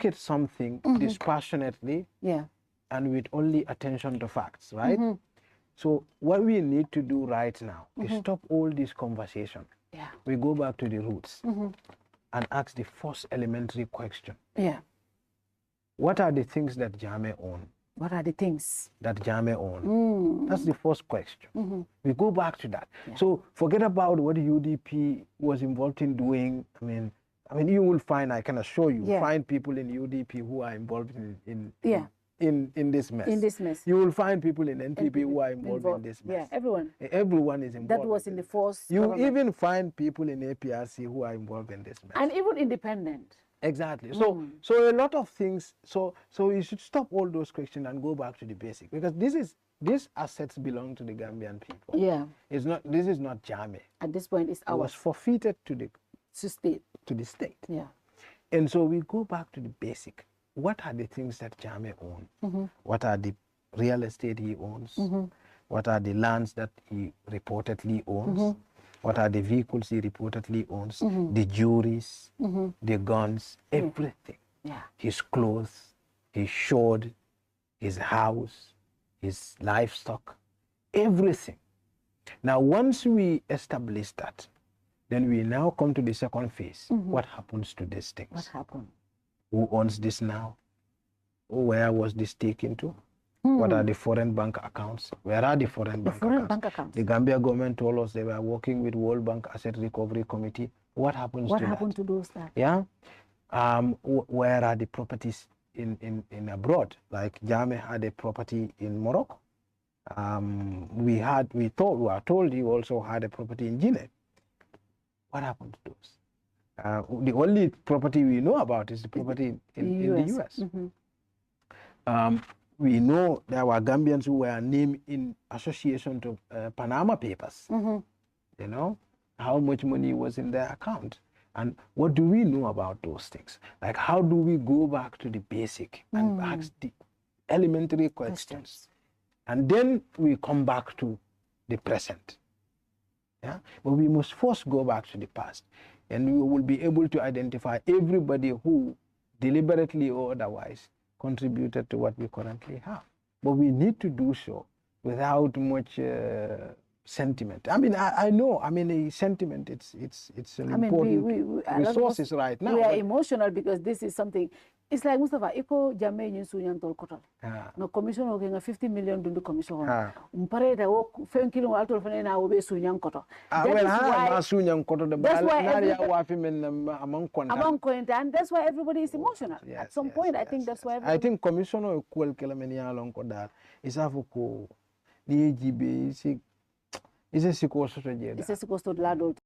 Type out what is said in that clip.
at something dispassionately and with only attention to facts, right? So what we need to do right now is stop all this conversation. We go back to the roots and ask the first elementary question. What are the things that Jammeh own? What are the things that Jammeh own? That's the first question. We go back to that. So forget about what UDP was involved in doing. I mean, you will find, I can assure you, find people in UDP who are involved in this mess. In this mess. You will find people in NPP who are involved in this mess. Everyone. Everyone is involved. That was in the force. You even find people in APRC who are involved in this mess. And even independent. Exactly. So a lot of things. So you should stop all those questions and go back to the basic, because these assets belong to the Gambian people. It's not. This is not Jammeh. At this point, it's ours. It was forfeited to the state. And so we go back to the basic. What are the things that Jammeh owns? What are the real estate he owns? What are the lands that he reportedly owns? What are the vehicles he reportedly owns? The juries, the guns, everything. His clothes, his sword, his house, his livestock, everything. Now, once we establish that, then we now come to the second phase. What happens to these things? What happened? Who owns this now? Where was this taken to? What are the foreign bank accounts? Where are the foreign bank accounts? The Gambia government told us they were working with World Bank Asset Recovery Committee. What happens to that? What happened to those? Where are the properties in abroad? Like Jammeh had a property in Morocco. We were told he also had a property in Guinea. What happened to those? The only property we know about is the property in the US. We know there were Gambians who were named in association to Panama Papers. You know, how much money was in their account. And what do we know about those things? Like, how do we go back to the basic and ask the elementary questions? And then we come back to the present. But we must first go back to the past. And we will be able to identify everybody who, deliberately or otherwise, contributed to what we currently have. But we need to do so without much sentiment. I mean, I know, a sentiment, it's an important resource right now. We are emotional because this is something. It's like Mustafa, iko Jammeh nyinsu nyantol kotol. No commission okay nga 50 million dundu commission. Umpareta wo fen kilo altol fene na obe sunyang koto. That's why and that's why everybody is emotional. At some point, I think that's why. I think commissioner equal kelamenia long koda isafuko DGB is a sikoso to It's a sikoso to